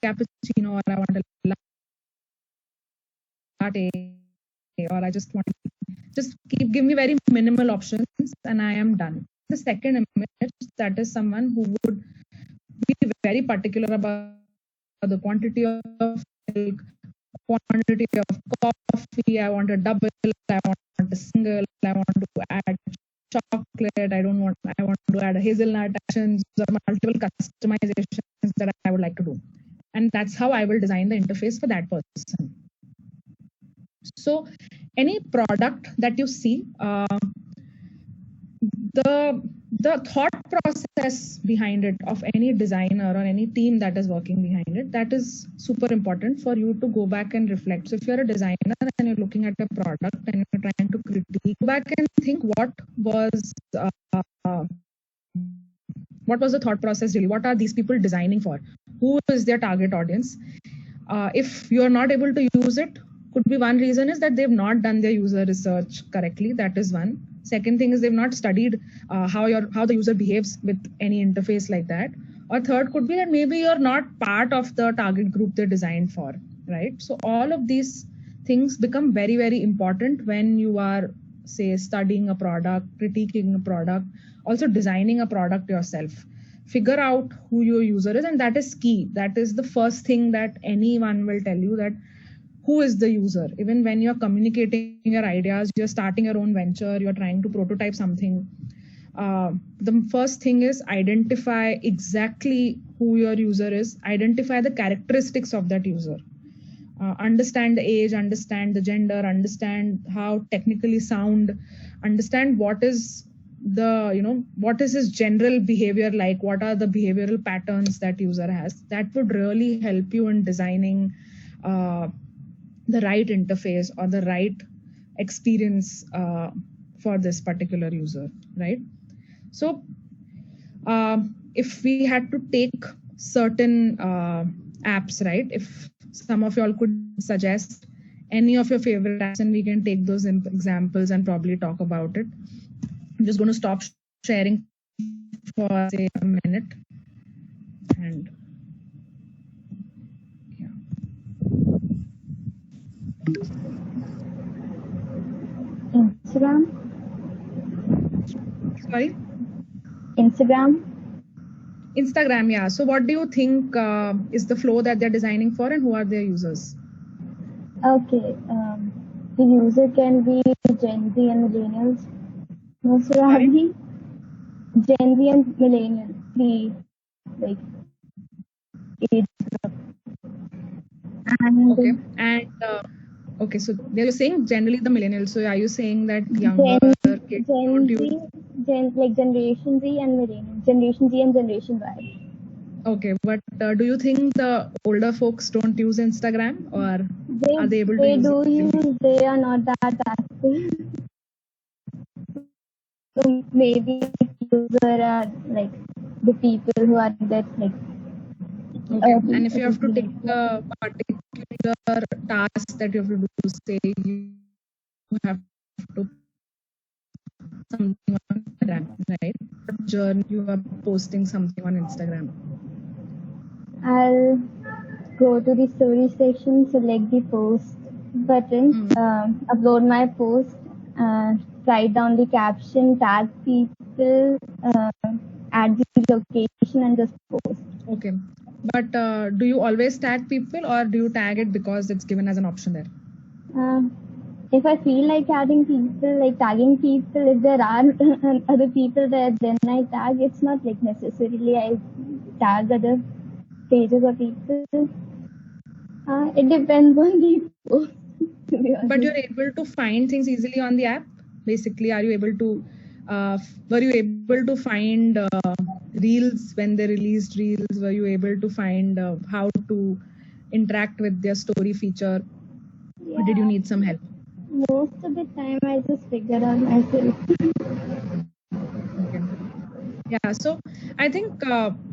cappuccino, or I want a latte, or I just want give me very minimal options and I am done. The second image, that is someone who would be very particular about the quantity of milk, quantity of coffee. I want a double, I want a single, I want to add chocolate, I want to add a hazelnut actions or multiple customizations that I would like to do. And that's how I will design the interface for that person. So any product that you see, the thought process behind it of any designer or any team that is working behind it, that is super important for you to go back and reflect. So if you're a designer and you're looking at a product and you're trying to critique, go back and think what was the thought process really? What are these people designing for? Who is their target audience? If you're not able to use it, could be one reason is that they've not done their user research correctly. That is one. Second thing is they've not studied how the user behaves with any interface like that. Or third could be that maybe you're not part of the target group they're designed for, right? So all of these things become very, very important when you are, say, studying a product, critiquing a product, also designing a product yourself. Figure out who your user is, and that is key. That is the first thing that anyone will tell you, that who is the user. Even when you're communicating your ideas, you're starting your own venture, you're trying to prototype something, the first thing is identify exactly who your user is, identify the characteristics of that user, understand the age, understand the gender, understand how technically sound, understand what is his general behavior like, what are the behavioral patterns that user has. That would really help you in designing the right interface or the right experience for this particular user, right? So if we had to take certain apps, right, if some of y'all could suggest any of your favorite apps and we can take those examples and probably talk about it. I'm just going to stop sharing for, say, a minute. And yeah. Instagram. Sorry? Instagram, yeah. So what do you think is the flow that they're designing for, and who are their users? Okay. The user can be Gen Z and millennials. Most probably Gen Z and millennials. The age group. Okay. And okay, so they're saying generally the millennials. So are you saying that younger kids don't use? Generation Z and millennials. Generation Z and Generation Y. Okay, but do you think the older folks don't use Instagram, or are they able to use it? They do use, they are not that active. So maybe user are like the people who are that like. Okay, and if you have to take a particular task that you have to do, say you have to something on Instagram, right? What journey you are posting something on Instagram? I'll go to the story section, select the post button, upload my post, write down the caption, tag people, add the location, and just post. Okay, but do you always tag people, or do you tag it because it's given as an option there? If I feel like tagging people, if there are other people there, then I tag. It's not like necessarily I tag other pages or people. It depends on the post. But you're able to find things easily on the app? Basically, are you able to, were you able to find reels when they released reels? Were you able to find how to interact with their story feature? Yeah. Or did you need some help? Most of the time I just figure out myself. Okay. Yeah, so I think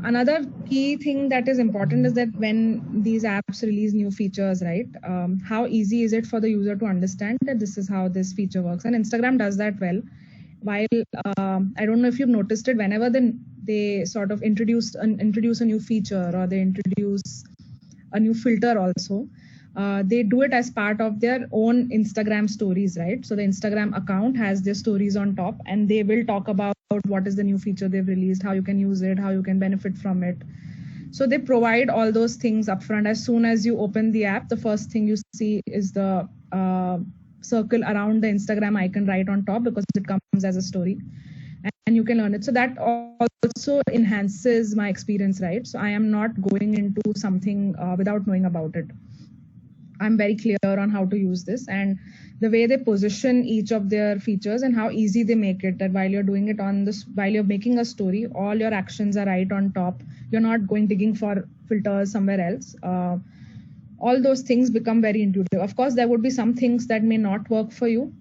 another key thing that is important is that when these apps release new features, right, how easy is it for the user to understand that this is how this feature works? And Instagram does that well. While I don't know if you've noticed it, whenever they sort of introduce a new feature, or they introduce a new filter also. They do it as part of their own Instagram stories, right? So the Instagram account has their stories on top, and they will talk about what is the new feature they've released, how you can use it, how you can benefit from it. So they provide all those things upfront. As soon as you open the app, the first thing you see is the circle around the Instagram icon right on top, because it comes as a story, and you can learn it. So that also enhances my experience, right? So I am not going into something without knowing about it. I'm very clear on how to use this, and the way they position each of their features and how easy they make it, that while you're doing it on this, while you're making a story, all your actions are right on top. You're not going digging for filters somewhere else. All those things become very intuitive. Of course, there would be some things that may not work for you.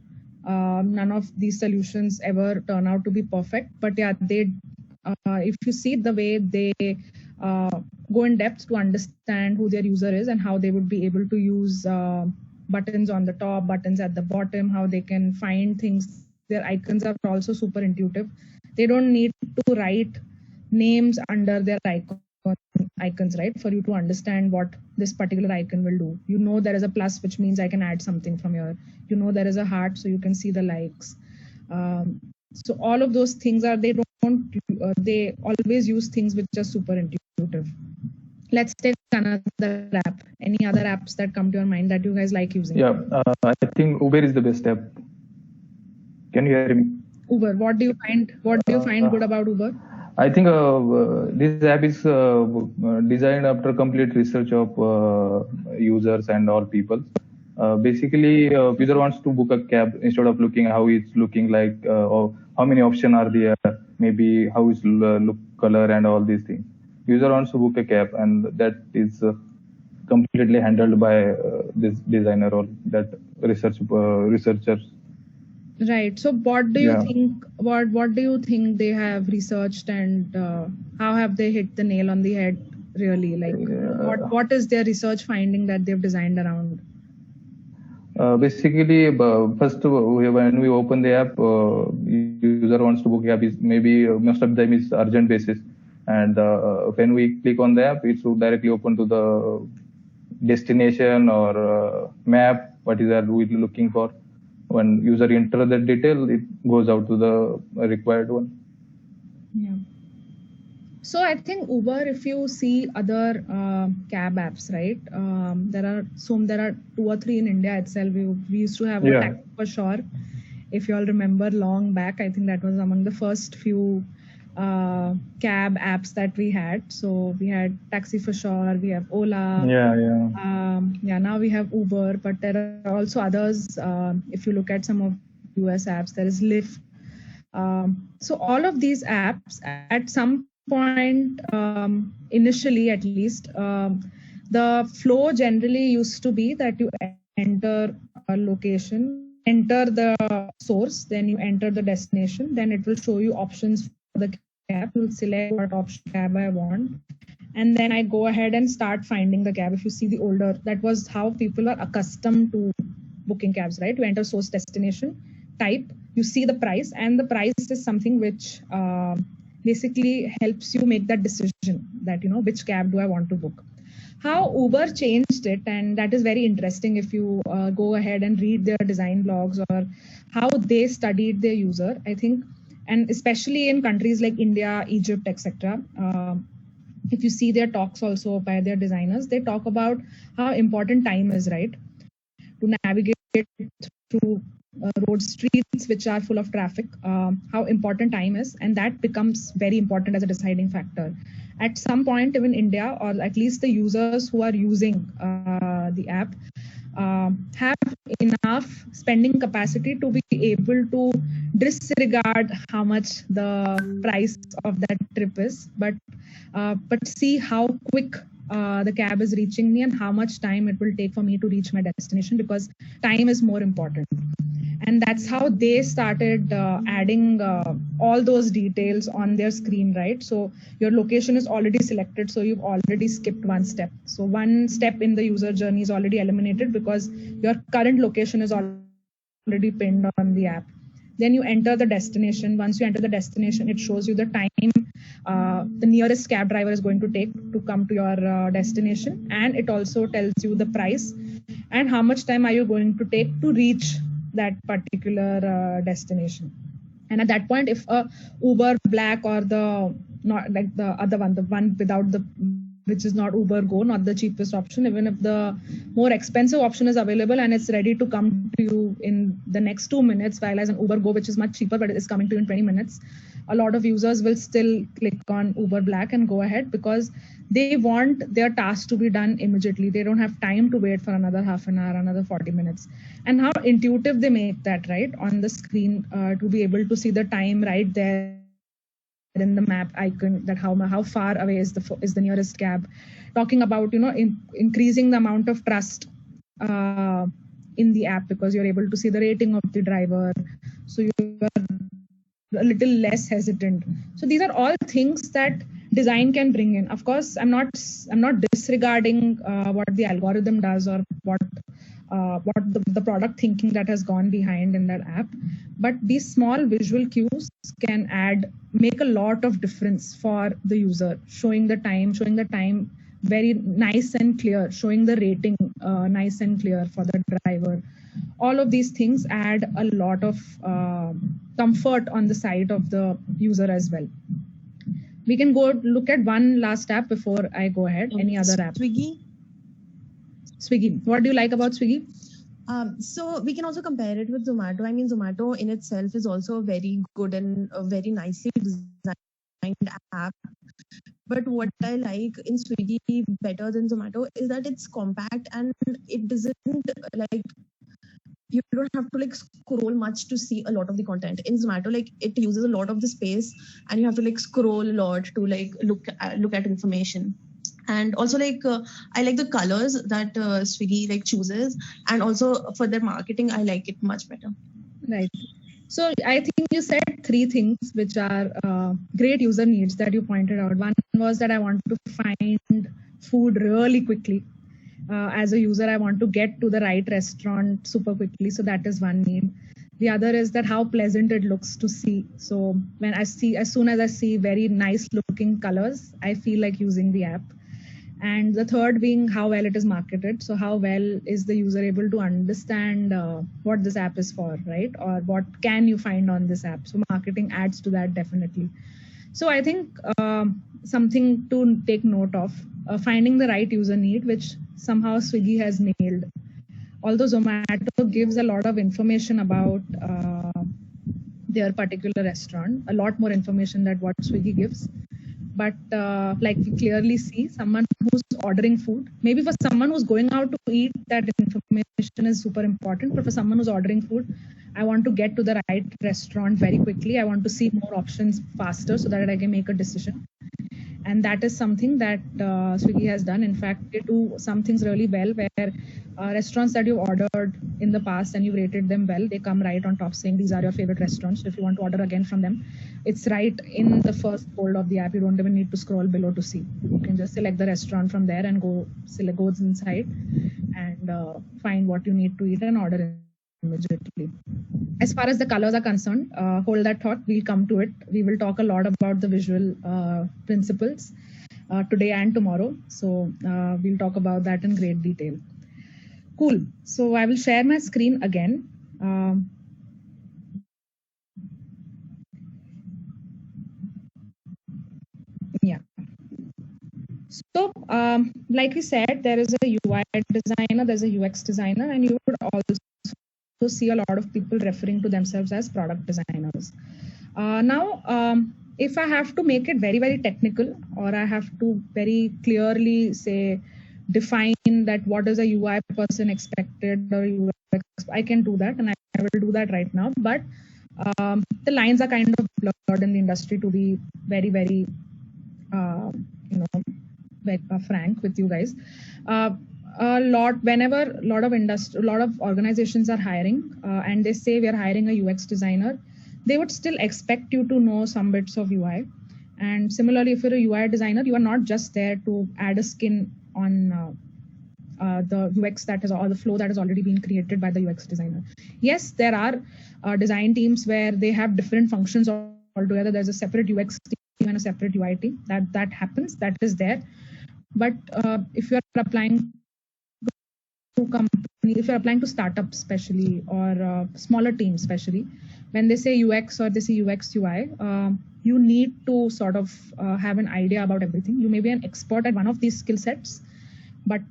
None of these solutions ever turn out to be perfect, but yeah, they if you see the way they go in depth to understand who their user is and how they would be able to use buttons on the top, buttons at the bottom, how they can find things. Their icons are also super intuitive. They don't need to write names under their icons, right, for you to understand what this particular icon will do. You know there is a plus, which means I can add something from here. You know there is a heart, so you can see the likes. So all of those things are, they always use things which are super intuitive. Let's take another app. Any other apps that come to your mind that you guys like using? Yeah, I think Uber is the best app. Can you hear me? Uber. What do you find good about Uber? I think this app is designed after complete research of users and all people. Basically, user wants to book a cab instead of looking how it's looking like, or how many options are there, maybe how is look, color, and all these things. User wants to book a cab, and that is completely handled by this designer or that researchers. Right. So what do you think? What do you think they have researched, and how have they hit the nail on the head? Really, like what is their research finding that they've designed around? Basically, first when we open the app, user wants to book the app. Is maybe most of them is urgent basis, and when we click on the app, it will directly open to the destination or map. What is that we looking for? When user enter the detail, it goes out to the required one. Yeah. So I think Uber, if you see other cab apps, right? There are 2 or 3 in India itself. We used to have a Taxi for Sure. If you all remember, long back, I think that was among the first few cab apps that we had. So we had Taxi for Sure, we have Ola. Now we have Uber, but there are also others. If you look at some of US apps, there is Lyft. So all of these apps, at some point, initially at least, the flow generally used to be that you enter a location, enter the source, then you enter the destination, then it will show you options for the cab. You'll select what option cab I want, and then I go ahead and start finding the cab. If you see the older, that was how people are accustomed to booking cabs, right? You enter source, destination, type, you see the price, and the price is something which basically helps you make that decision that, you know, which cab do I want to book. How Uber changed it, and that is very interesting if you go ahead and read their design blogs or how they studied their user, I think, and especially in countries like India, Egypt, etc. If you see their talks also by their designers, they talk about how important time is, right? To navigate through road streets which are full of traffic, how important time is, and that becomes very important as a deciding factor. At some point, even India, or at least the users who are using the app, have enough spending capacity to be able to disregard how much the price of that trip is, but see how quick the cab is reaching me and how much time it will take for me to reach my destination, because time is more important. And that's how they started adding all those details on their screen, right? So your location is already selected, so you've already skipped one step. So one step in the user journey is already eliminated because your current location is already pinned on the app. Then you enter the destination. Once you enter the destination, it shows you the time the nearest cab driver is going to take to come to your destination, and it also tells you the price and how much time are you going to take to reach that particular destination. And at that point, if a Uber Black or the not like the other one, the one without the, which is not Uber Go, not the cheapest option, even if the more expensive option is available and it's ready to come to you in the next 2 minutes, while as an Uber Go, which is much cheaper, but it is coming to you in 20 minutes, a lot of users will still click on Uber Black and go ahead because they want their task to be done immediately. They don't have time to wait for another half an hour, another 40 minutes. And how intuitive they make that, right, on the screen, to be able to see the time right there in the map icon, that how far away is the nearest cab. Talking about, you know, increasing the amount of trust in the app, because you're able to see the rating of the driver, so you're a little less hesitant. So these are all things that design can bring in. Of course, I'm not disregarding what the algorithm does or what the product thinking that has gone behind in that app, but these small visual cues can make a lot of difference for the user. Showing the time very nice and clear, showing the rating nice and clear for the driver. All of these things add a lot of comfort on the side of the user as well. We can go look at one last app before I go ahead. Any other app? Swiggy. What do you like about Swiggy? So we can also compare it with Zomato. I mean, Zomato in itself is also a very good and a very nicely designed app. But what I like in Swiggy better than Zomato is that it's compact and it doesn't like, you don't have to like scroll much to see a lot of the content. In Zomato, like it uses a lot of the space and you have to like scroll a lot to like look at information. And also like I like the colors that Swiggy like chooses, and also for their marketing I like it much better. Right. So I think you said 3 things which are great user needs that you pointed out. One was that I want to find food really quickly. As a user, I want to get to the right restaurant super quickly. So that is one need. The other is that how pleasant it looks to see. So when as soon as I see very nice looking colors, I feel like using the app. And the third being how well it is marketed. So how well is the user able to understand what this app is for, right? Or what can you find on this app? So marketing adds to that definitely. So I think something to take note of, finding the right user need, which somehow Swiggy has nailed. Although Zomato gives a lot of information about their particular restaurant, a lot more information than what Swiggy gives. But like we clearly see, someone who's ordering food, maybe for someone who's going out to eat, that information is super important. But for someone who's ordering food, I want to get to the right restaurant very quickly. I want to see more options faster so that I can make a decision. And that is something that Swiggy has done. In fact, they do some things really well, where restaurants that you've ordered in the past and you've rated them well, they come right on top saying these are your favorite restaurants. So if you want to order again from them, it's right in the first fold of the app. You don't even need to scroll below to see. You can just select the restaurant from there and go inside and find what you need to eat and order it immediately. As far as the colors are concerned, hold that thought. We'll come to it. We will talk a lot about the visual principles today and tomorrow. So we'll talk about that in great detail. Cool. So I will share my screen again. Yeah. So like we said, there is a UI designer, there's a UX designer, and you would also see a lot of people referring to themselves as product designers. Now, if I have to make it very, very technical, or I have to very clearly say, define that what is a UI person expected or UX, I can do that, and I will do that right now. But the lines are kind of blurred in the industry, to be very, very, frank with you guys. Whenever a lot of organizations are hiring and they say we are hiring a UX designer, they would still expect you to know some bits of UI. And similarly, if you're a UI designer, you are not just there to add a skin on the UX that is, or the flow that has already been created by the UX designer. Yes, there are design teams where they have different functions altogether. There's a separate UX team and a separate UI team. That happens. That is there. But if you're applying to company, if you're applying to startups especially, or smaller teams especially, when they say UX or they say UX UI, you need to sort of have an idea about everything. You may be an expert at one of these skill sets, but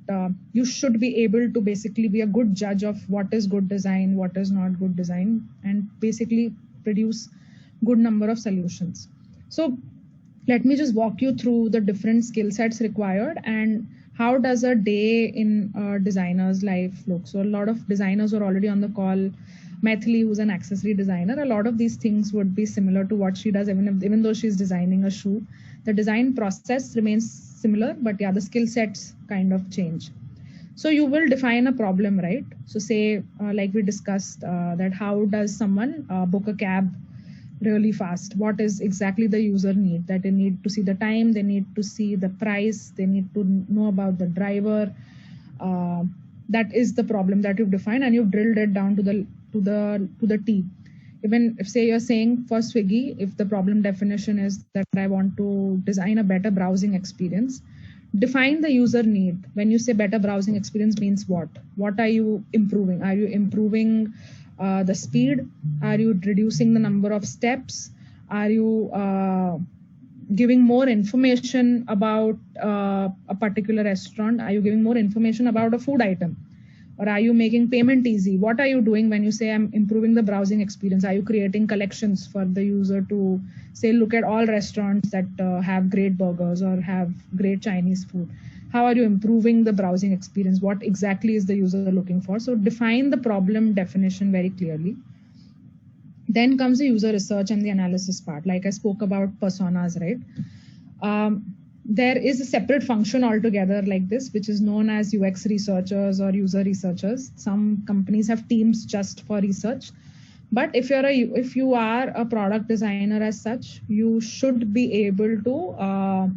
you should be able to basically be a good judge of what is good design, what is not good design, and basically produce good number of solutions. So let me just walk you through the different skill sets required and how does a day in a designer's life look. So a lot of designers are already on the call. Maithili, who's an accessory designer, a lot of these things would be similar to what she does, even though she's designing a shoe. The design process remains similar, but yeah, the skill sets kind of change. So you will define a problem, right? So say, like we discussed, that how does someone book a cab really fast? What is exactly the user need? That they need to see the time, they need to see the price, they need to know about the driver. That is the problem that you've defined, and you've drilled it down to the T. Even if, say, you're saying for Swiggy, if the problem definition is that I want to design a better browsing experience, define the user need. When you say better browsing experience means what? What are you improving? Are you improving the speed? Are you reducing the number of steps? Are you giving more information about a particular restaurant? Are you giving more information about a food item? Or are you making payment easy? What are you doing when you say I'm improving the browsing experience? Are you creating collections for the user to say, look at all restaurants that have great burgers or have great Chinese food? How are you improving the browsing experience? What exactly is the user looking for? So define the problem definition very clearly. Then comes the user research and the analysis part. Like I spoke about personas, right? There is a separate function altogether like this, which is known as UX researchers or user researchers. Some companies have teams just for research. But if you are a product designer as such, you should be able to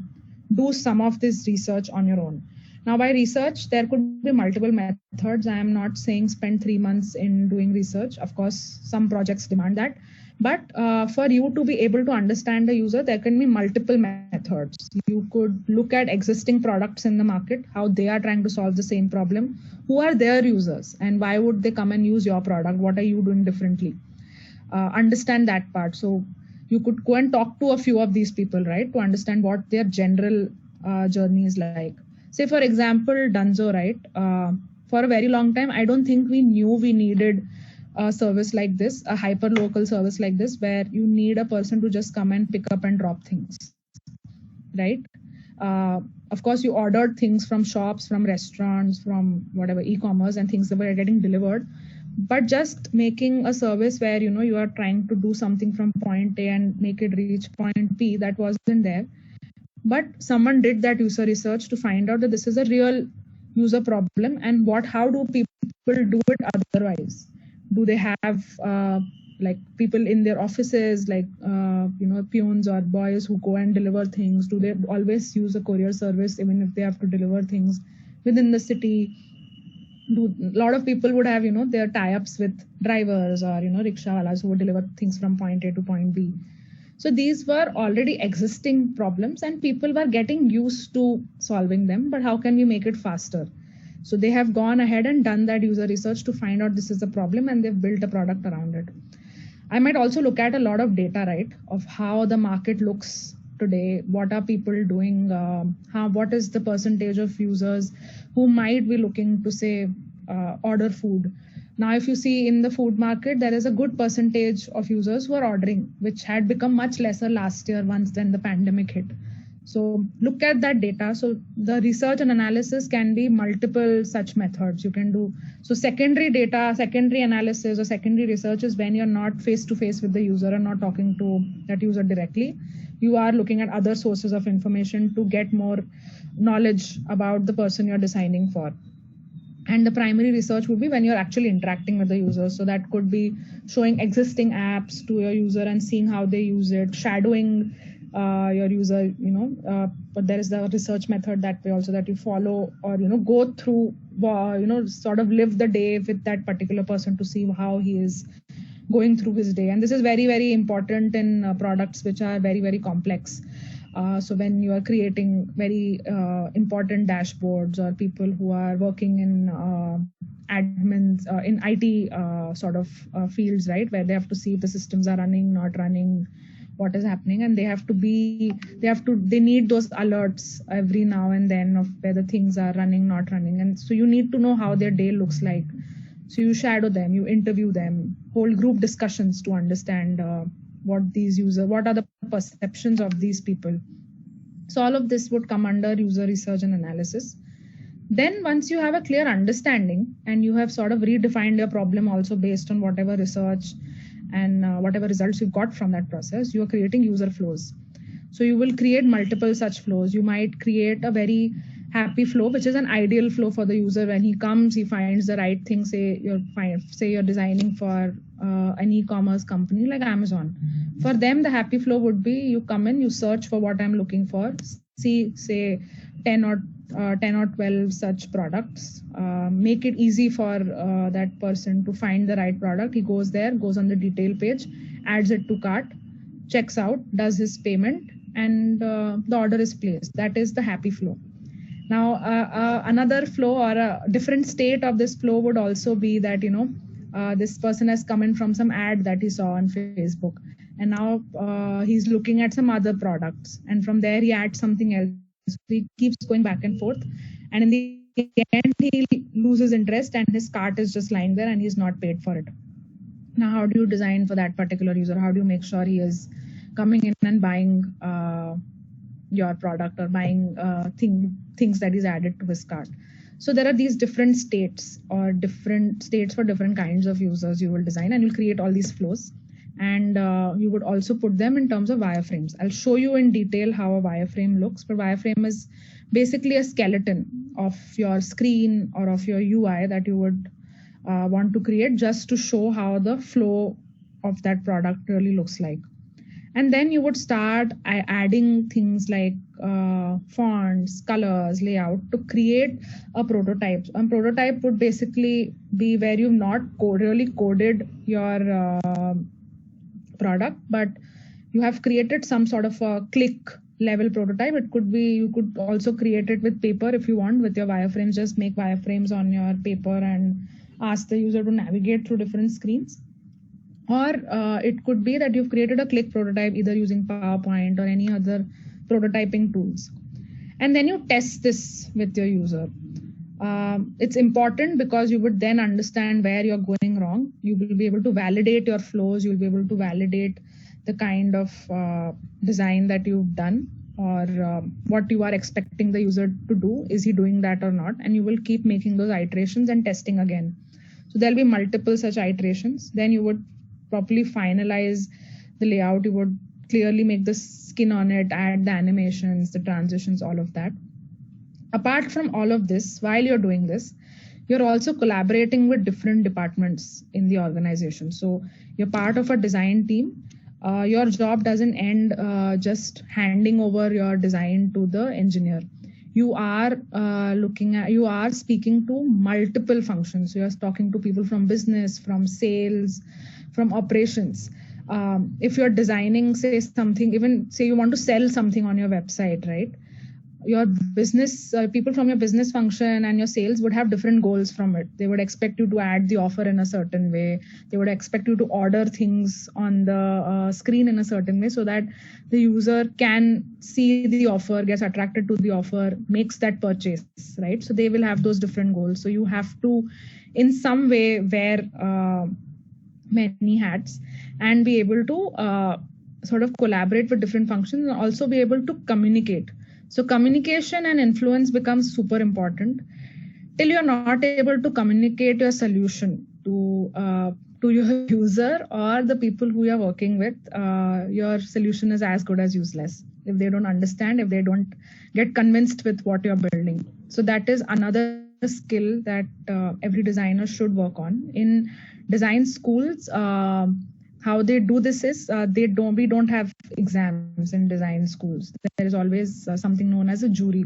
do some of this research on your own. Now, by research, there could be multiple methods. I am not saying spend 3 months in doing research. Of course, some projects demand that. But for you to be able to understand the user, there can be multiple methods. You could look at existing products in the market, how they are trying to solve the same problem. Who are their users and why would they come and use your product? What are you doing differently? Understand that part. So you could go and talk to a few of these people, right, to understand what their general journey is like. Say, for example, Dunzo, right? For a very long time, I don't think we knew we needed a service like this, a hyper local service like this, where you need a person to just come and pick up and drop things, right? Of course, you ordered things from shops, from restaurants, from whatever e-commerce and things that were getting delivered. But just making a service where, you are trying to do something from point A and make it reach point B, that wasn't there. But someone did that user research to find out that this is a real user problem and how do people do it otherwise? Do they have like people in their offices, like, peons or boys who go and deliver things? Do they always use a courier service even if they have to deliver things within the city? A lot of people would have, their tie-ups with drivers or, rickshawalas who would deliver things from point A to point B. So these were already existing problems and people were getting used to solving them. But how can we make it faster? So they have gone ahead and done that user research to find out this is the problem and they've built a product around it. I might also look at a lot of data, right, of how the market looks today. What are people doing? What is the percentage of users who might be looking to, say, order food? Now, if you see in the food market, there is a good percentage of users who are ordering, which had become much lesser last year once then the pandemic hit. So look at that data. So the research and analysis can be multiple such methods you can do. So secondary data, secondary analysis or secondary research is when you're not face to face with the user and not talking to that user directly. You are looking at other sources of information to get more knowledge about the person you're designing for. And the primary research would be when you're actually interacting with the user. So that could be showing existing apps to your user and seeing how they use it, shadowing your user, but there is the research method that way also that you follow or, go through sort of live the day with that particular person to see how he is going through his day. And this is very, very important in products which are very, very complex. So when you are creating very important dashboards, or people who are working in admins, in IT fields, right, where they have to see if the systems are running, not running, what is happening, and they need those alerts every now and then of whether things are running, not running. And so you need to know how their day looks like. So you shadow them, you interview them, hold group discussions to understand what are the perceptions of these people. So all of this would come under user research and analysis. Then once you have a clear understanding and you have sort of redefined your problem also based on whatever research and whatever results you've got from that process, you are creating user flows. So you will create multiple such flows. You might create a very happy flow, which is an ideal flow for the user. When he comes, he finds the right thing. Say you're designing for an e-commerce company like Amazon. For them, the happy flow would be you come in, you search for what I'm looking for, see, say 10 or 12 such products, make it easy for that person to find the right product. He goes there, goes on the detail page, adds it to cart, checks out, does his payment, and the order is placed. That is the happy flow. Now, another flow or a different state of this flow would also be that, this person has come in from some ad that he saw on Facebook, and now he's looking at some other products, and from there he adds something else. He keeps going back and forth, and in the end he loses interest and his cart is just lying there and he's not paid for it. Now, how do you design for that particular user? How do you make sure he is coming in and buying your product or buying things that is added to his cart? So there are these different states for different kinds of users you will design, and you'll create all these flows. And you would also put them in terms of wireframes. I'll show you in detail how a wireframe looks, but wireframe is basically a skeleton of your screen or of your UI that you would want to create, just to show how the flow of that product really looks like. And then you would start adding things like fonts, colors, layout to create a prototype. A prototype would basically be where you've not really coded your product, but you have created some sort of a click level prototype. It could be, you could also create it with paper if you want, with your wireframes. Just make wireframes on your paper and ask the user to navigate through different screens. Or it could be that you've created a click prototype either using PowerPoint or any other prototyping tools. And then you test this with your user. It's important because you would then understand where you're going wrong. You will be able to validate your flows. You'll be able to validate the kind of design that you've done, or what you are expecting the user to do. Is he doing that or not? And you will keep making those iterations and testing again. So there'll be multiple such iterations. Then you would properly finalize the layout. You would clearly make the skin on it, add the animations, the transitions, all of that. Apart from all of this, while you're doing this, you're also collaborating with different departments in the organization. So you're part of a design team. Your job doesn't end just handing over your design to the engineer. You are speaking to multiple functions. So you're talking to people from business, from sales, from operations. If you're designing, say something, even say you want to sell something on your website, right? Your business, people from your business function and your sales would have different goals from it. They would expect you to add the offer in a certain way. They would expect you to order things on the screen in a certain way so that the user can see the offer, gets attracted to the offer, makes that purchase, right? So they will have those different goals. So you have to, in some way, wear many hats and be able to sort of collaborate with different functions and also be able to communicate. So communication and influence becomes super important. Till you're not able to communicate your solution to your user or the people who you're working with, your solution is as good as useless. If they don't understand, if they don't get convinced with what you're building. So that is another skill that every designer should work on. In design schools, how they do this is we don't have exams in design schools. There is always something known as a jury.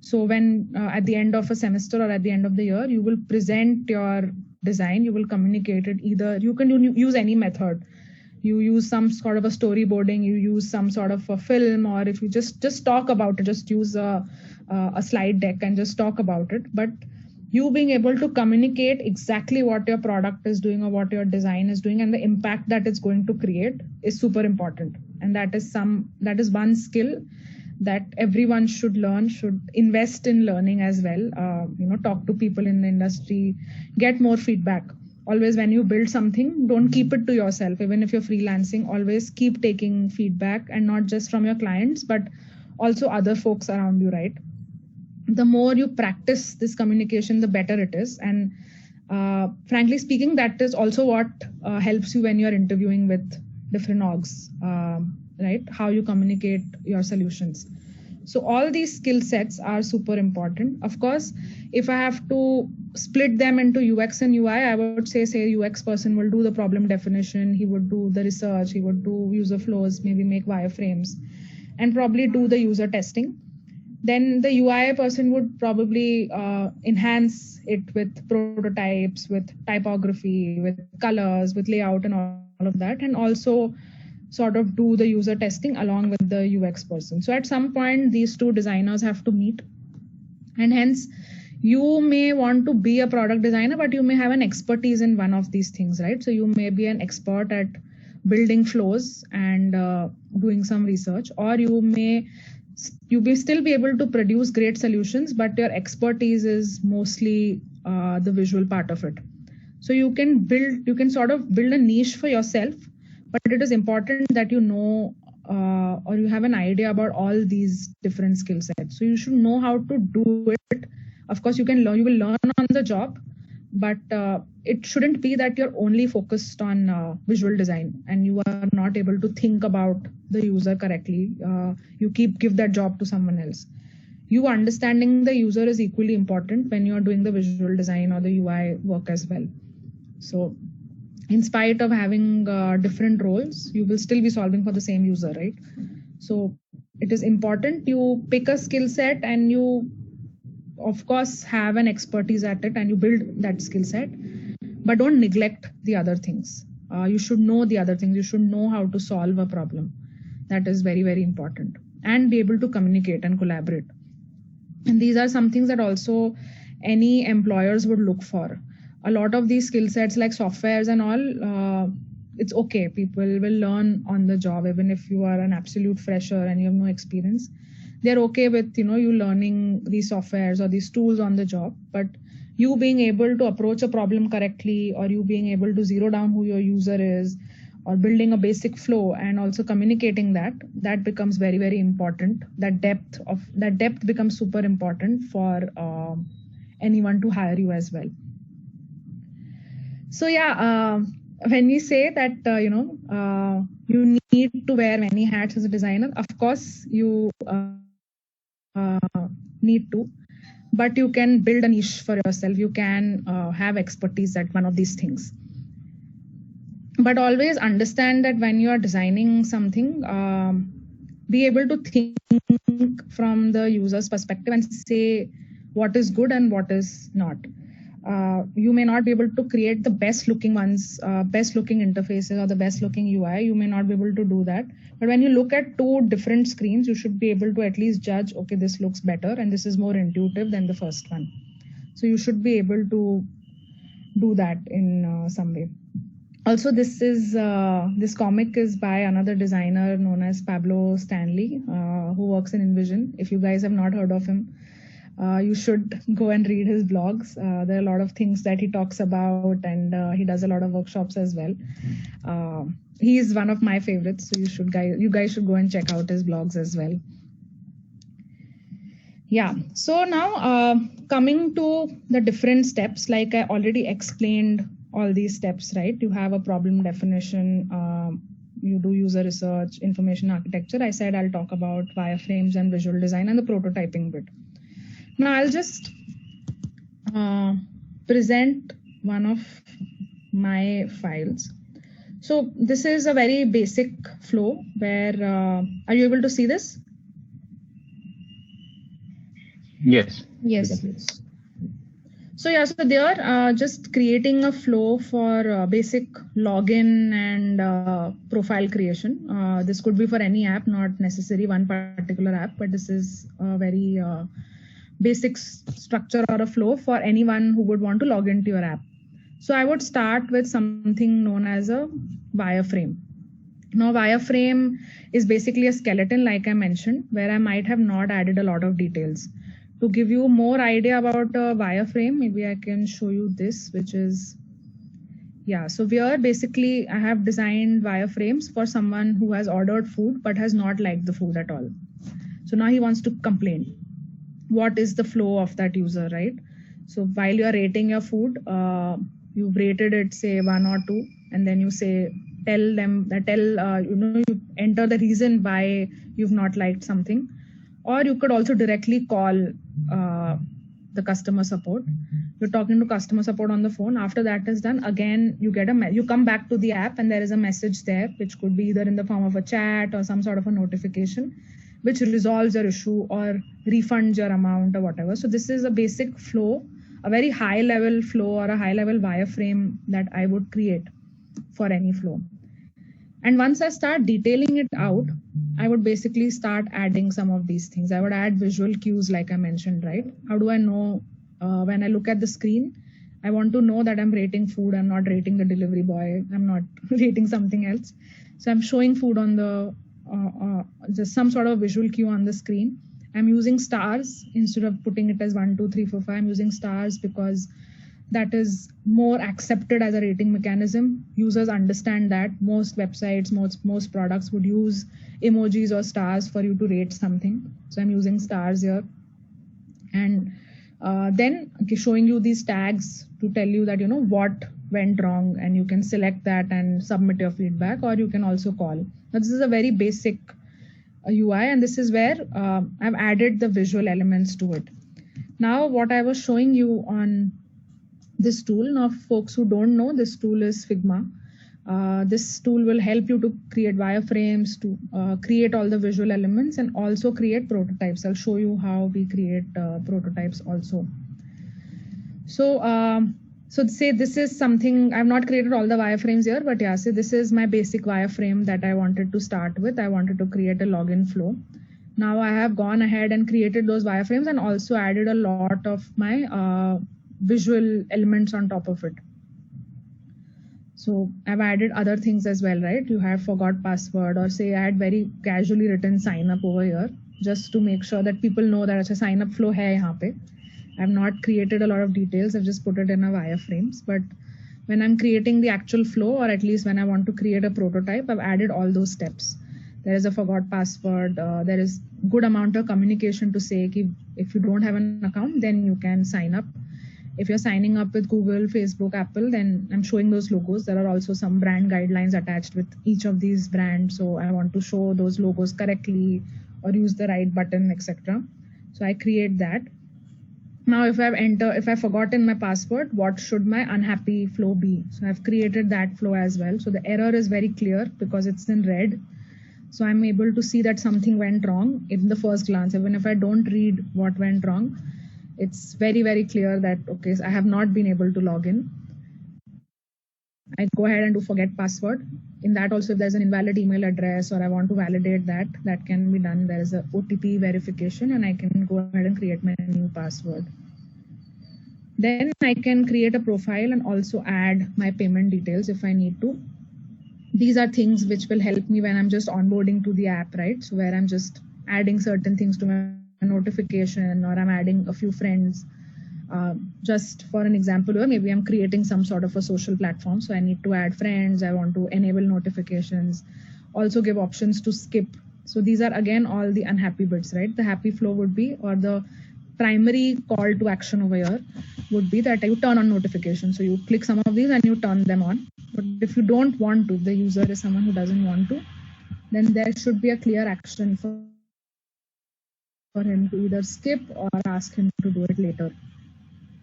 So when at the end of a semester or at the end of the year, you will present your design, you will communicate it. Either you can use any method. You use some sort of a storyboarding, you use some sort of a film, or if you just talk about it, just use a slide deck and just talk about it. But you being able to communicate exactly what your product is doing or what your design is doing and the impact that it's going to create is super important. And that is one skill that everyone should learn, should invest in learning as well. Talk to people in the industry, get more feedback. Always when you build something, don't keep it to yourself. Even if you're freelancing, always keep taking feedback, and not just from your clients, but also other folks around you, right? The more you practice this communication, the better it is. And frankly speaking, that is also what helps you when you're interviewing with different orgs, right? How you communicate your solutions. So all these skill sets are super important. Of course, if I have to split them into UX and UI, I would say UX person will do the problem definition, he would do the research, he would do user flows, maybe make wireframes, and probably do the user testing. Then the UI person would probably enhance it with prototypes, with typography, with colors, with layout and all of that, and also sort of do the user testing along with the UX person. So at some point, these two designers have to meet. And hence, you may want to be a product designer, but you may have an expertise in one of these things, right? So you may be an expert at building flows and doing some research, or you may still be able to produce great solutions, but your expertise is mostly the visual part of it. So you can sort of build a niche for yourself, but it is important that you know or you have an idea about all these different skill sets. So you should know how to do it. Of course, you will learn on the job, but it shouldn't be that you're only focused on visual design and you are not able to think about the user correctly. You give that job to someone else. You understanding the user is equally important when you're doing the visual design or the UI work as well. So in spite of having different roles, you will still be solving for the same user, right? So it is important you pick a skill set and you, of course, have an expertise at it and you build that skill set, but don't neglect the other things. You should know the other things. You should know how to solve a problem. That is very, very important, and be able to communicate and collaborate. And these are some things that also any employers would look for. A lot of these skill sets like softwares and all, it's okay. People will learn on the job, even if you are an absolute fresher and you have no experience. They're okay with, you learning these softwares or these tools on the job, but you being able to approach a problem correctly, or you being able to zero down who your user is, or building a basic flow and also communicating that becomes very, very important. That depth becomes super important for anyone to hire you as well. So yeah, when we say that, you need to wear many hats as a designer, of course you need to, but you can build a niche for yourself. You can have expertise at one of these things. But always understand that when you are designing something, be able to think from the user's perspective and say what is good and what is not. You may not be able to create the best looking ones, best looking interfaces or the best looking UI. You may not be able to do that. But when you look at two different screens, you should be able to at least judge, okay, this looks better and this is more intuitive than the first one. So you should be able to do that in some way. Also, this comic is by another designer known as Pablo Stanley, who works in InVision. If you guys have not heard of him, you should go and read his blogs. There are a lot of things that he talks about, and he does a lot of workshops as well. He is one of my favorites, so you guys should go and check out his blogs as well. Yeah, so now coming to the different steps, like I already explained all these steps, right? You have a problem definition, you do user research, information architecture. I said I'll talk about wireframes and visual design and the prototyping bit. Now I'll just present one of my files. So this is a very basic flow where, are you able to see this? Yes. Yes. So yeah, so they are just creating a flow for basic login and profile creation. This could be for any app, not necessarily one particular app, but this is a very basic structure or a flow for anyone who would want to log into your app. So I would start with something known as a wireframe. Now, wireframe is basically a skeleton, like I mentioned, where I might have not added a lot of details. To give you more idea about a wireframe, maybe I can show you this, which is, yeah, so here basically I have designed wireframes for someone who has ordered food but has not liked the food at all. So now he wants to complain. What is the flow of that user, right? So while you are rating your food, you've rated it, say 1 or 2, and then you say, you enter the reason why you've not liked something. Or you could also directly call the customer support. You're talking to customer support on the phone. After that is done, again, you get you come back to the app and there is a message there, which could be either in the form of a chat or some sort of a notification, which resolves your issue or refunds your amount or whatever. So this is a basic flow, a very high level flow or a high level wireframe that I would create for any flow. And once I start detailing it out, I would basically start adding some of these things. I would add visual cues, like I mentioned, right? How do I know when I look at the screen, I want to know that I'm rating food. I'm not rating the delivery boy. I'm not rating something else. So I'm showing food on the, just some sort of visual cue on the screen. I'm using stars instead of putting it as 1, 2, 3, 4, 5. I'm using stars because that is more accepted as a rating mechanism. Users understand that most websites, most products would use emojis or stars for you to rate something. So I'm using stars here. And then showing you these tags to tell you that, what went wrong, and you can select that and submit your feedback, or you can also call. Now, this is a very basic UI, and this is where I've added the visual elements to it. Now, what I was showing you on this tool, now folks who don't know, this tool is Figma. This tool will help you to create wireframes, to create all the visual elements, and also create prototypes. I'll show you how we create prototypes also. So, so say this is something, I've not created all the wireframes here, but yeah, so this is my basic wireframe that I wanted to start with. I wanted to create a login flow. Now I have gone ahead and created those wireframes and also added a lot of my visual elements on top of it. So I've added other things as well, right? You have forgot password, or say I had very casually written sign up over here, just to make sure that people know that it's a sign up flow hai yahan pe. I've not created a lot of details. I've just put it in a wireframes. But when I'm creating the actual flow, or at least when I want to create a prototype, I've added all those steps. There is a forgot password. There is good amount of communication to say ki if you don't have an account, then you can sign up. If you're signing up with Google, Facebook, Apple, then I'm showing those logos. There are also some brand guidelines attached with each of these brands. So I want to show those logos correctly or use the right button, etc. So I create that. Now, if I've forgotten my password, what should my unhappy flow be? So I've created that flow as well. So the error is very clear because it's in red. So I'm able to see that something went wrong in the first glance. Even if I don't read what went wrong, it's very, very clear that, okay, so I have not been able to log in. I go ahead and do forget password. In that also, if there's an invalid email address or I want to validate that, that can be done. There is a OTP verification and I can go ahead and create my new password. Then I can create a profile and also add my payment details if I need to. These are things which will help me when I'm just onboarding to the app, right? So where I'm just adding certain things to my notification, or I'm adding a few friends. Just for an example, or maybe I'm creating some sort of a social platform. So I need to add friends. I want to enable notifications, also give options to skip. So these are again all the unhappy bits, right? The happy flow would be, or the primary call to action over here would be that you turn on notifications. So you click some of these and you turn them on. But if you don't want to, the user is someone who doesn't want to, then there should be a clear action for him to either skip or ask him to do it later.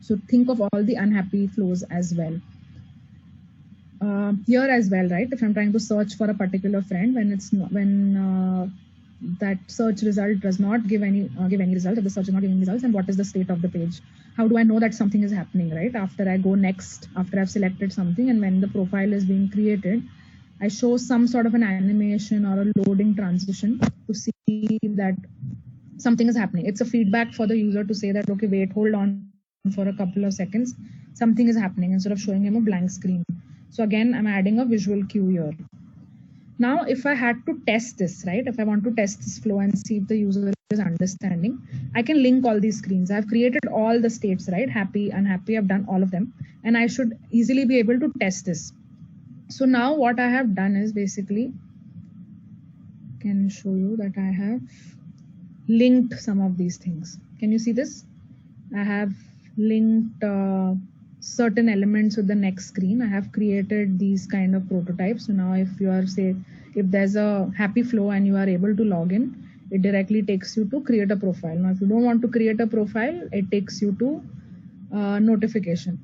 So think of all the unhappy flows as well. Here as well, right? If I'm trying to search for a particular friend, when that search result does not give any result, if the search is not giving results, and what is the state of the page? How do I know that something is happening, right? After I go next, after I've selected something, and when the profile is being created, I show some sort of an animation or a loading transition to see that something is happening. It's a feedback for the user to say that, okay, wait, hold on for a couple of seconds, something is happening, instead of showing him a blank screen. So again, I'm adding a visual cue here. Now, if I had to test this, right, if I want to test this flow and see if the user is understanding, I can link all these screens. I've created all the states, right? Happy, unhappy, I've done all of them, and I should easily be able to test this. So now what I have done is basically, can show you that I have linked some of these things. Can you see this? I have linked certain elements with the next screen. I have created these kind of prototypes. So now if you are, say, if there's a happy flow and you are able to log in, it directly takes you to create a profile. Now, if you don't want to create a profile, it takes you to notification.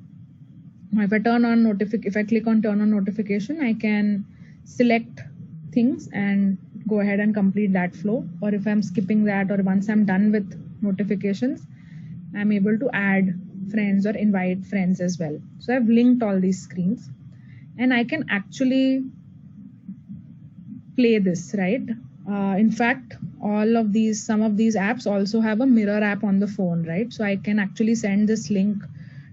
Now, if I turn on if I click on turn on notification, I can select things and go ahead and complete that flow. Or if I'm skipping that, or once I'm done with notifications, I'm able to add friends or invite friends as well. So I've linked all these screens, and I can actually play this, right? In fact, some of these apps also have a mirror app on the phone, right? So I can actually send this link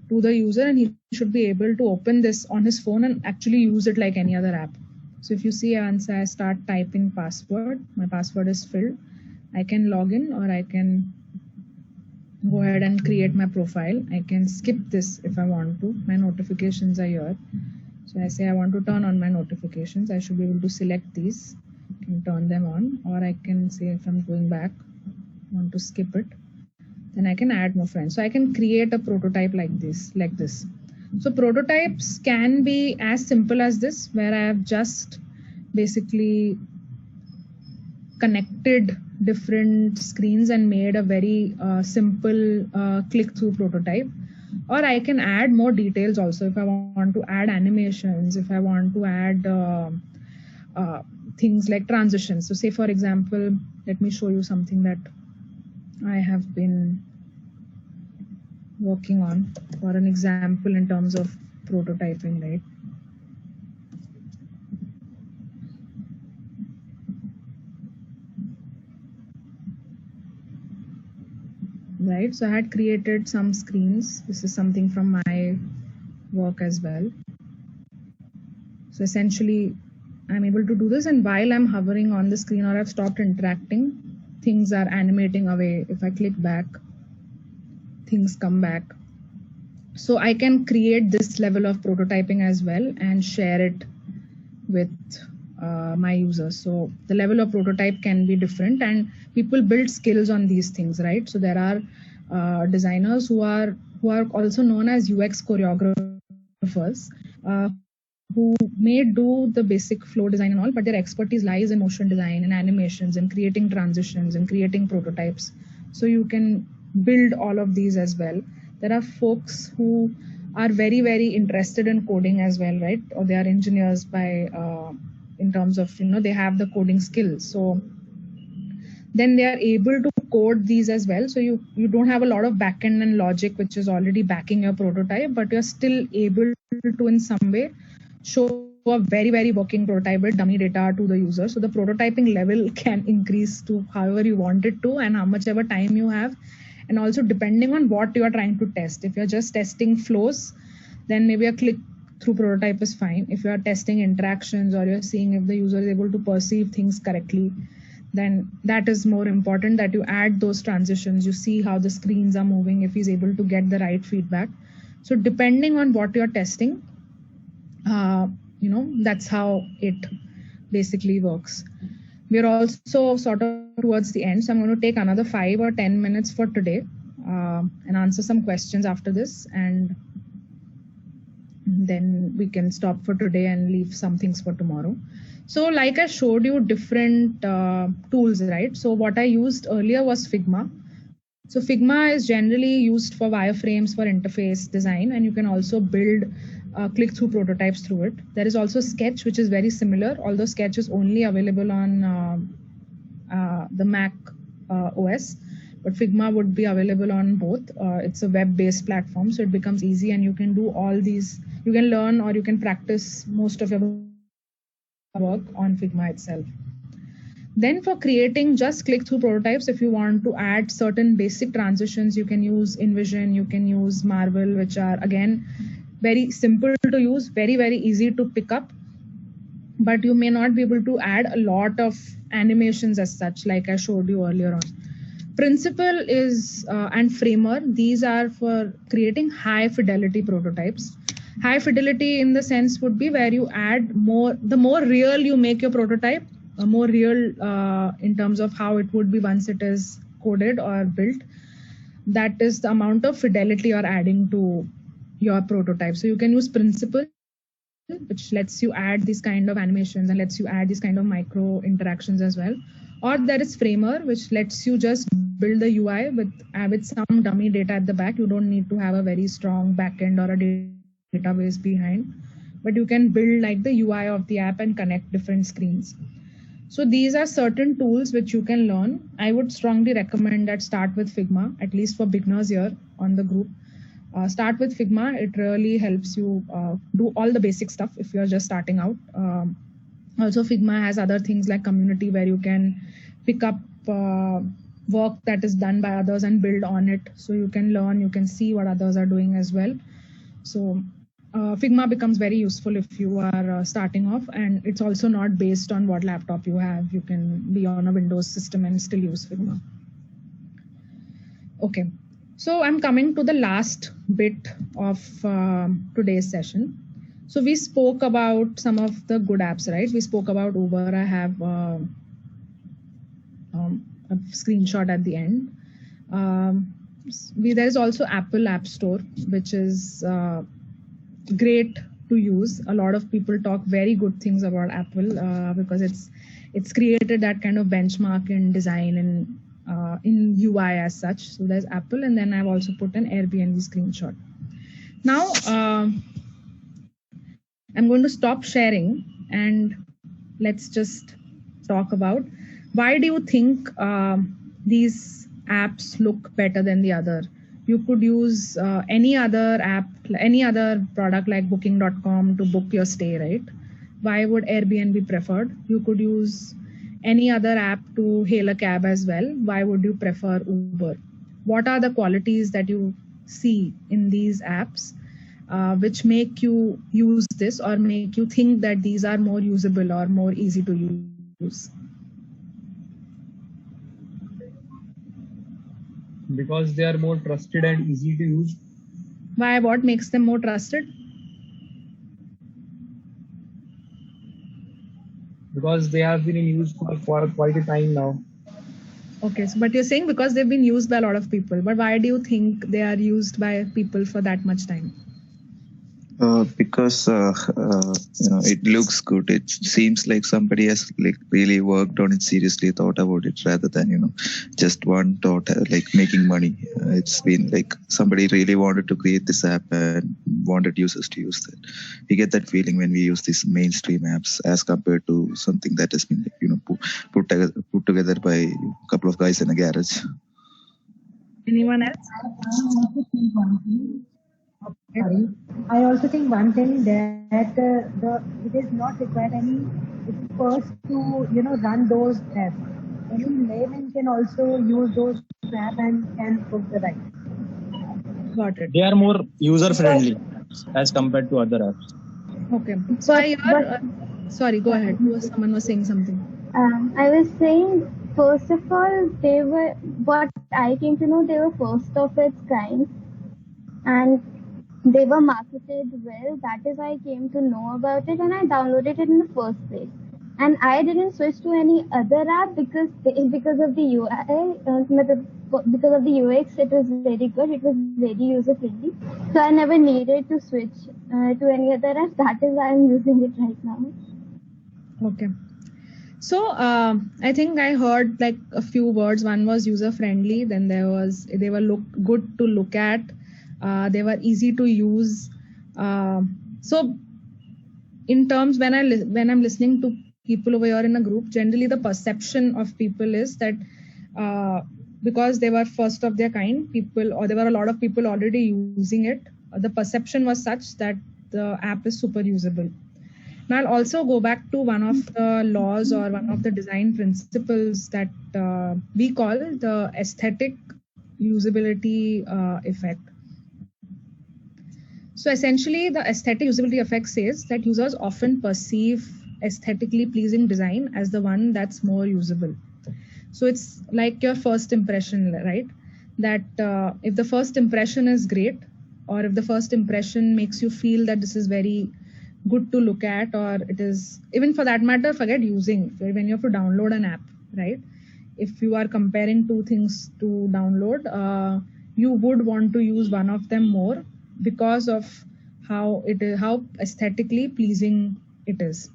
to the user, and he should be able to open this on his phone and actually use it like any other app. So if you see, once I start typing password, my password is filled, I can log in, or I can go ahead and create my profile. I can skip this if I want to. My notifications are here. So I say I want to turn on my notifications. I should be able to select these, I can turn them on, or I can say if I'm going back, I want to skip it, then I can add more friends. So I can create a prototype like this. So prototypes can be as simple as this, where I have just basically connected different screens and made a very simple click-through prototype. Or I can add more details also if I want to add animations, if I want to add things like transitions. So say, for example, let me show you something that I have been working on for an example in terms of prototyping, right? Right, so I had created some screens. This is something from my work as well. So essentially, I'm able to do this, and while I'm hovering on the screen or I've stopped interacting, things are animating away. If I click back, things come back. So I can create this level of prototyping as well and share it with my users. So the level of prototype can be different, and people build skills on these things, right? So there are designers who are also known as UX choreographers, who may do the basic flow design and all, but their expertise lies in motion design and animations and creating transitions and creating prototypes. So you can build all of these as well. There are folks who are very, very interested in coding as well, right? Or they are engineers by in terms of, they have the coding skills. So then they are able to code these as well. So you don't have a lot of backend and logic, which is already backing your prototype, but you're still able to in some way show a very, very working prototype with dummy data to the user. So the prototyping level can increase to however you want it to and how much ever time you have. And also depending on what you are trying to test. If you're just testing flows, then maybe a click-through prototype is fine. If you are testing interactions or you're seeing if the user is able to perceive things correctly, then that is more important, that you add those transitions. You see how the screens are moving, if he's able to get the right feedback. So depending on what you're testing, that's how it basically works. We're also sort of towards the end. So I'm going to take another 5 or 10 minutes for today and answer some questions after this. And then we can stop for today and leave some things for tomorrow. So like I showed you different tools, right? So what I used earlier was Figma. So Figma is generally used for wireframes for interface design, and you can also build click-through prototypes through it. There is also Sketch, which is very similar, although Sketch is only available on the Mac OS, but Figma would be available on both. It's a web-based platform, so it becomes easy, and you can do all these. You can learn or you can practice most of your work on Figma itself. Then for creating just click-through prototypes, if you want to add certain basic transitions, you can use InVision, you can use Marvel, which are again very simple to use, very, very easy to pick up. But you may not be able to add a lot of animations as such, like I showed you earlier on. Principle is and Framer, these are for creating high fidelity prototypes. High fidelity in the sense would be where you add more, the more real you make your prototype, more real in terms of how it would be once it is coded or built. That is the amount of fidelity you're adding to your prototype. So you can use Principle, which lets you add these kind of animations and lets you add these kind of micro interactions as well. Or there is Framer, which lets you just build the UI with some dummy data at the back. You don't need to have a very strong backend or a database behind, but you can build like the UI of the app and connect different screens. So these are certain tools which you can learn. I would strongly recommend that start with Figma, at least for beginners here on the group. Start with Figma. It really helps you do all the basic stuff if you're just starting out. Also, Figma has other things like community where you can pick up work that is done by others and build on it. So you can learn, you can see what others are doing as well. So Figma becomes very useful if you are starting off, and it's also not based on what laptop you have. You can be on a Windows system and still use Figma. Okay, so I'm coming to the last bit of today's session. So we spoke about some of the good apps, right? We spoke about Uber. I have a screenshot at the end. There is also Apple App Store, which is great to use. A lot of people talk very good things about Apple because it's created that kind of benchmark in design and in UI as such. So there's Apple, and then I've also put an Airbnb screenshot. Now I'm going to stop sharing and let's just talk about why do you think these apps look better than the other. You could use any other app, any other product like booking.com to book your stay, right? Why would Airbnb be preferred? You could use any other app to hail a cab as well. Why would you prefer Uber? What are the qualities that you see in these apps which make you use this or make you think that these are more usable or more easy to use? Because they are more trusted and easy to use. Why? What makes them more trusted? Because they have been in use for quite a time now. Okay, so but you're saying because they've been used by a lot of people, but why do you think they are used by people for that much time? Because it looks good. It seems like somebody has really worked on it seriously, thought about it, rather than just one thought like making money. It's been like somebody really wanted to create this app and wanted users to use that. We get that feeling when we use these mainstream apps as compared to something that has been put together by a couple of guys in a garage. Anyone else? Sorry. I also think one thing that it is not required any first to run those apps. Any layman can also use those apps and can book the ride. Got it. They are more user friendly as compared to other apps. Okay. So sorry, go ahead. Someone was saying something. I was saying, first of all, they were, what I came to know, they were first of its kind. And they were marketed well. That is why I came to know about it and I downloaded it in the first place. And I didn't switch to any other app because of the UI, because of the UX. It was very good. It was very user friendly. So I never needed to switch to any other app. That is why I'm using it right now. Okay. So I think I heard like a few words. One was user friendly. Then they were good to look at. They were easy to use. So in terms when I'm listening to people over here in a group, generally the perception of people is that because they were first of their kind, people, or there were a lot of people already using it, the perception was such that the app is super usable. Now I'll also go back to one of the laws or one of the design principles that we call the aesthetic usability effect. So essentially the aesthetic usability effect says that users often perceive aesthetically pleasing design as the one that's more usable. So it's like your first impression, right? That if the first impression is great, or if the first impression makes you feel that this is very good to look at, or it is, even for that matter, forget using, when you have to download an app, right? If you are comparing two things to download, you would want to use one of them more because of how it is, how aesthetically pleasing it is.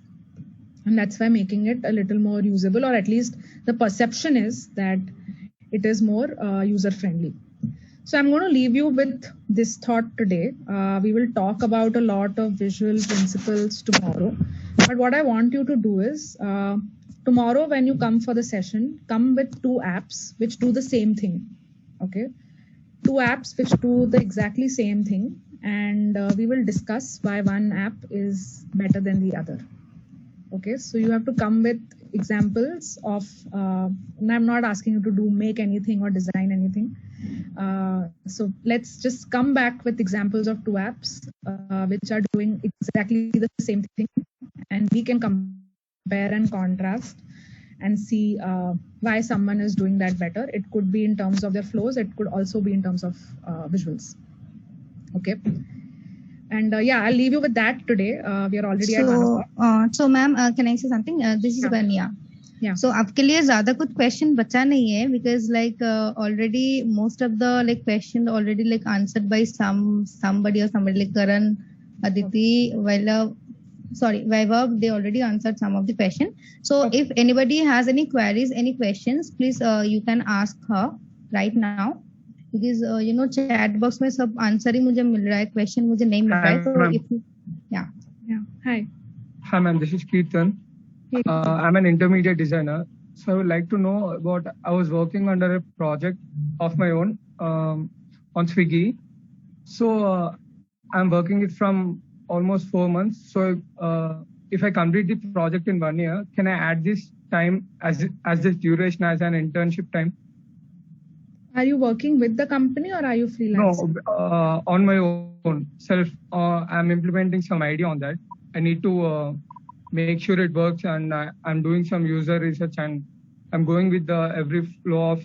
And that's why making it a little more usable, or at least the perception is that it is more user friendly. So I'm going to leave you with this thought today. We will talk about a lot of visual principles tomorrow. But what I want you to do is, tomorrow when you come for the session, come with 2 apps which do the same thing. Okay, 2 apps which do the exactly same thing, and we will discuss why one app is better than the other. Okay, so you have to come with examples of, and I'm not asking you to make anything or design anything. So let's just come back with examples of 2 apps which are doing exactly the same thing, and we can compare and contrast and see why someone is doing that better. It could be in terms of their flows, it could also be in terms of visuals. Okay. And yeah, I'll leave you with that today. We are already at 1 o'clock. So ma'am, can I say something? This is Vanya. Yeah. So आपके लिए ज़्यादा कुछ question बचा नहीं है, because like already most of the like question already like answered by somebody or somebody like Karan, Aditi, Vaibhav, they already answered some of the question. So if anybody has any queries, any questions, please you can ask her right now. Because you know chat box में सब answer ही मुझे मिल रहा है, question मुझे नहीं मिल रहा है. So if you, yeah. Hi ma'am, this is Keertan. I'm an intermediate designer, so I would like to know about, I was working under a project of my own on Swiggy. So I'm working it from almost 4 months. So if I complete the project in 1 year, can I add this time as this duration as an internship time? Are you working with the company or are you freelancing? No, on my own self. I'm implementing some idea on that. I need to make sure it works, and I'm doing some user research, and I'm going with the every flow of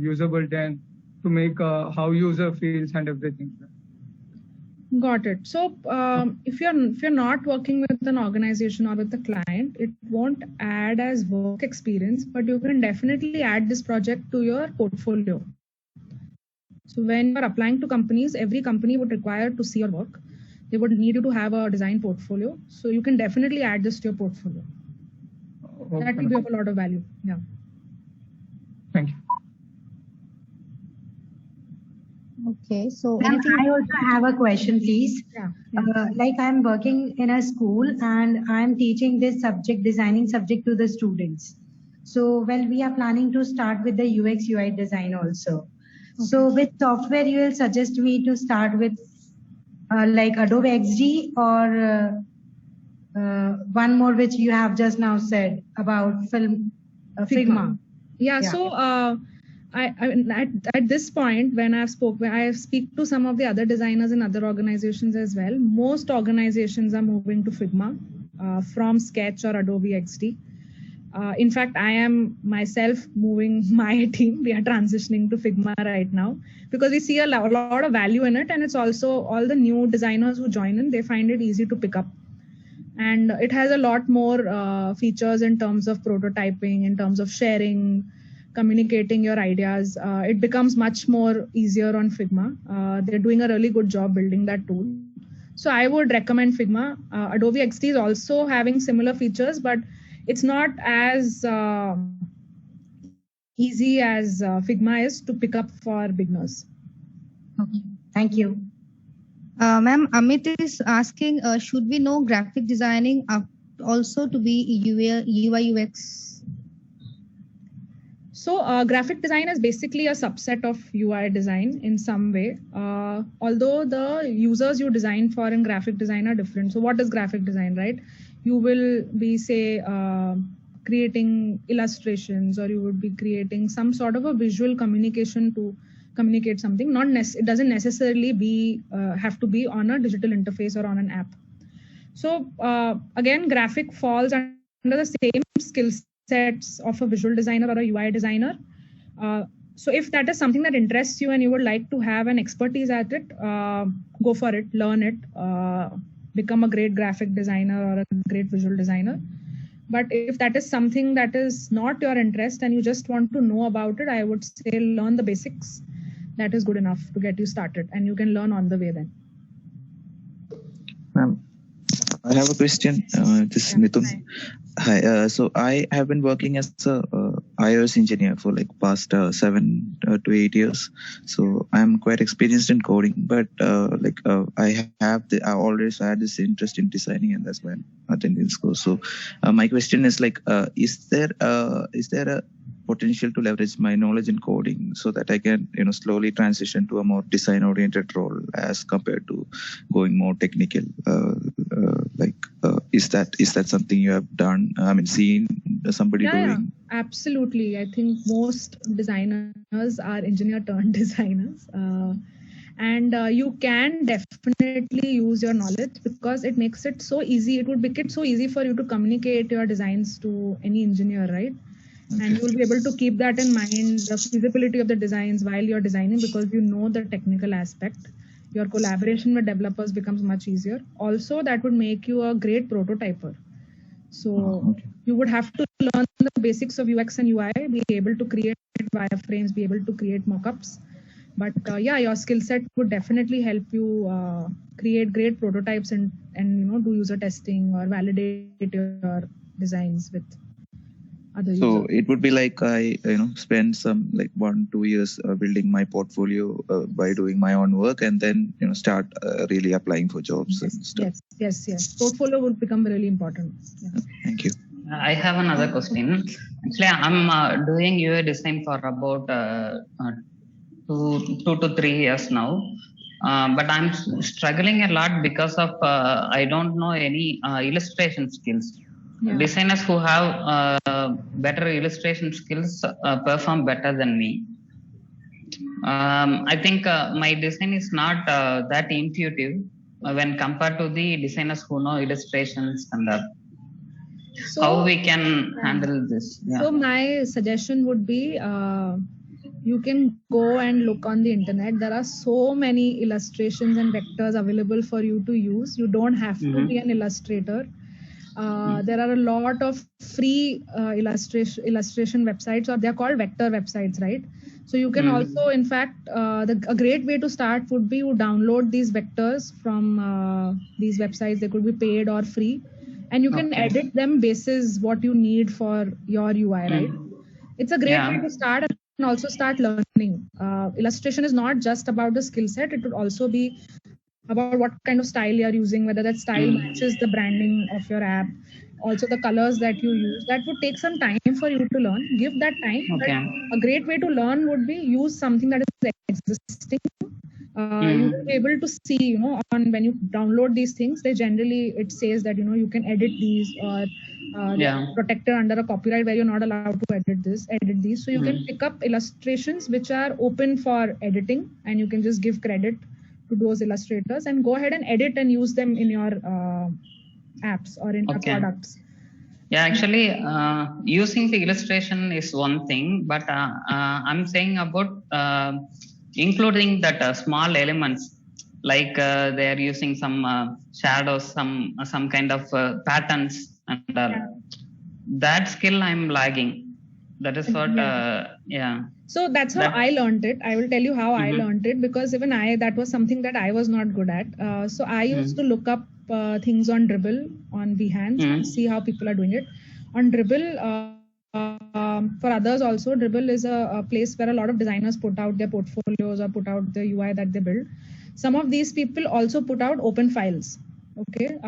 usability and to make how user feels and everything. Got it. So if you're not working with an organization or with a client, it won't add as work experience, but you can definitely add this project to your portfolio. So when you're applying to companies, every company would require to see your work. They would need you to have a design portfolio. So you can definitely add this to your portfolio. Okay. That will be of a lot of value. Yeah. Thank you. Okay, so I also have a question, please. Yeah. Like I'm working in a school and I'm teaching this subject, designing subject, to the students. So well, we are planning to start with the UX UI design also. Okay. So which software you will suggest me to start with? Like Adobe XD or one more which you have just now said about Figma. Yeah. So at this point, when I speak to some of the other designers in other organizations as well, most organizations are moving to Figma from Sketch or Adobe XD. In fact, I am myself moving my team. We are transitioning to Figma right now because we see a lot of value in it. And it's also all the new designers who join in, they find it easy to pick up. And it has a lot more features in terms of prototyping, in terms of sharing, communicating your ideas. It becomes much more easier on Figma. They're doing a really good job building that tool. So I would recommend Figma. Adobe XD is also having similar features, but it's not as easy as Figma is to pick up for beginners. Okay, thank you. Ma'am, Amit is asking, should we know graphic designing up also to be UI UX? So graphic design is basically a subset of UI design in some way. Although the users you design for in graphic design are different. So what is graphic design, right? You will be, say, creating illustrations, or you would be creating some sort of a visual communication to communicate something. It doesn't necessarily be have to be on a digital interface or on an app. So again, graphic falls under the same skill sets of a visual designer or a UI designer. So if that is something that interests you and you would like to have an expertise at it, go for it, learn it, become a great graphic designer or a great visual designer. But if that is something that is not your interest and you just want to know about it, I would say learn the basics. That is good enough to get you started, and you can learn on the way then. I have a question. This is Mithun. Hi. So I have been working as a iOS engineer for like past 7 to 8 years. So I'm quite experienced in coding, but I always had this interest in designing, and that's why I'm attending this course. So my question is like, is there a potential to leverage my knowledge in coding so that I can slowly transition to a more design oriented role as compared to going more technical? Is that something you have done? I mean, seen somebody doing? Yeah, absolutely. I think most designers are engineer turned designers, and you can definitely use your knowledge because it makes it so easy. It would make it so easy for you to communicate your designs to any engineer, right? Okay. And you will be able to keep that in mind, the feasibility of the designs while you're designing, because you know the technical aspect. Your collaboration with developers becomes much easier. Also, that would make you a great prototyper. So you would have to learn the basics of UX and UI, be able to create wireframes, be able to create mockups. But your skill set would definitely help you create great prototypes and do user testing or validate your designs with other users. So it would be like I spend some like 1-2 years building my portfolio by doing my own work, and then start really applying for jobs and stuff. Yes. Portfolio would become really important. Yeah. Okay, thank you. I have another question. Actually, I'm doing UI design for about 2 to 3 years now. But I'm struggling a lot because of I don't know any illustration skills. Yeah. Designers who have better illustration skills perform better than me. I think my design is not that intuitive when compared to the designers who know illustrations and so, how we can handle this. Yeah. So my suggestion would be you can go and look on the internet. There are so many illustrations and vectors available for you to use. You don't have to be an illustrator. There are a lot of free illustration websites, or they're called vector websites, right? So you can also, in fact, a great way to start would be you download these vectors from these websites. They could be paid or free, and you can edit them basis what you need for your UI, right? It's a great way to start and also start learning. Illustration is not just about the skill set. It would also be about what kind of style you're using, whether that style matches the branding of your app, also the colors that you use. That would take some time for you to learn. Give that time. Okay. But a great way to learn would be use something that is existing. You will be able to see, on when you download these things, it says that, you can edit these or they're protected under a copyright where you're not allowed to edit these. So you can pick up illustrations which are open for editing, and you can just give credit to those illustrators and go ahead and edit and use them in your apps or in your products. Yeah, actually, using the illustration is one thing, but I'm saying about including that small elements, like they are using some shadows, some kind of patterns, and that skill I'm lagging. That is what, So that's how I learned it. I will tell you how I learned it, because even that was something that I was not good at. So I used to look up things on Dribbble, on Behance, and see how people are doing it. On Dribbble, for others also, Dribbble is a place where a lot of designers put out their portfolios or put out the UI that they build. Some of these people also put out open files. Okay.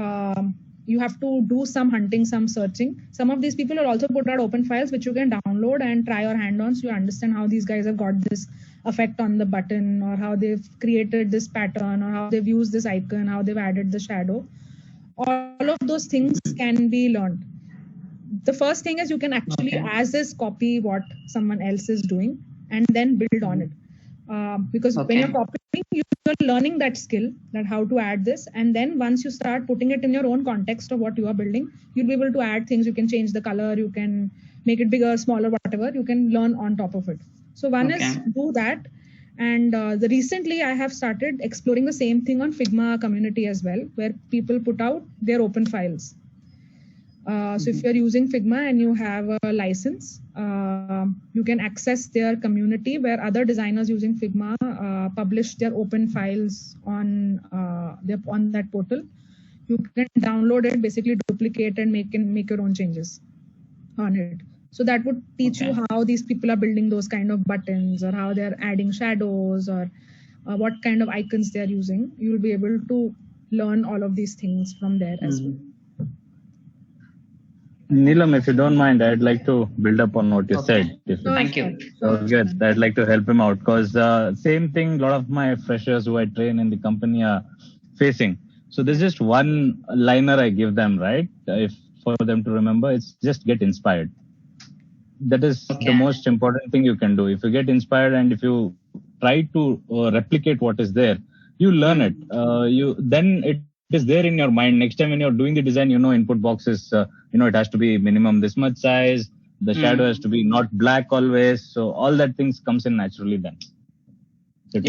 you have to do some hunting, some searching. Some of these people will also put out open files which you can download and try your hand on, so you understand how these guys have got this effect on the button, or how they've created this pattern, or how they've used this icon, how they've added the shadow. All of those things can be learned. The first thing is you can actually as is copy what someone else is doing and then build on it. Because when you're copying, you're learning that skill, that how to add this, and then once you start putting it in your own context of what you are building, you'll be able to add things. You can change the color, you can make it bigger, smaller, whatever. You can learn on top of it. So one is do that, and recently I have started exploring the same thing on Figma community as well, where people put out their open files. So if you're using Figma and you have a license, you can access their community where other designers using Figma publish their open files on that portal. You can download it, basically duplicate and make your own changes on it. So that would teach you how these people are building those kind of buttons, or how they're adding shadows, or what kind of icons they're using. You'll be able to learn all of these things from there as well. Neelam, if you don't mind, I'd like to build up on what you said. Thank you. So good. I'd like to help him out, because same thing a lot of my freshers who I train in the company are facing. So there's just one liner I give them, right? If for them to remember, it's just get inspired. That is the most important thing you can do. If you get inspired and if you try to replicate what is there, you learn it. Then it is there in your mind. Next time when you're doing the design, input boxes, it has to be minimum this much size. The shadow has to be not black always. So all that things comes in naturally then. So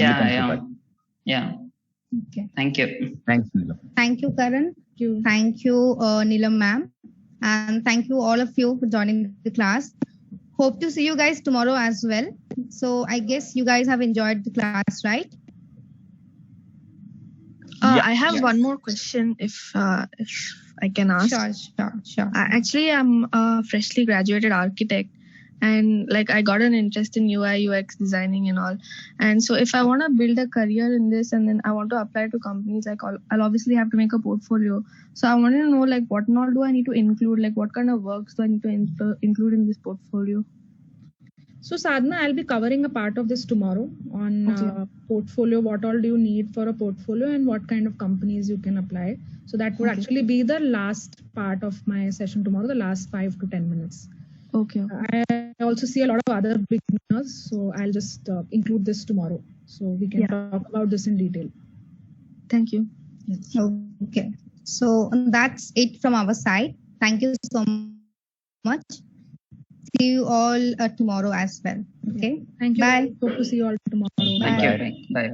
Yeah. Okay. Thank you. Thanks, Neelam. Thank you, Karan. Thank you, Neelam ma'am. And thank you all of you for joining the class. Hope to see you guys tomorrow as well. So I guess you guys have enjoyed the class, right? I have one more question if I can ask. Sure. Actually, I'm a freshly graduated architect, and I got an interest in UI UX designing and all. And so if I want to build a career in this, and then I want to apply to companies, I'll obviously have to make a portfolio. So I want to know what not do I need to include, what kind of works do I need to include in this portfolio? So Sadhana, I'll be covering a part of this tomorrow on portfolio. What all do you need for a portfolio, and what kind of companies you can apply. So that would actually be the last part of my session tomorrow, the last 5 to 10 minutes. Okay. I also see a lot of other beginners, so I'll just include this tomorrow, so we can talk about this in detail. Thank you. Yes. Okay. So that's it from our side. Thank you so much. See you all tomorrow as well. Okay. Thank you. Bye. Hope to see you all tomorrow. Thank you. Bye.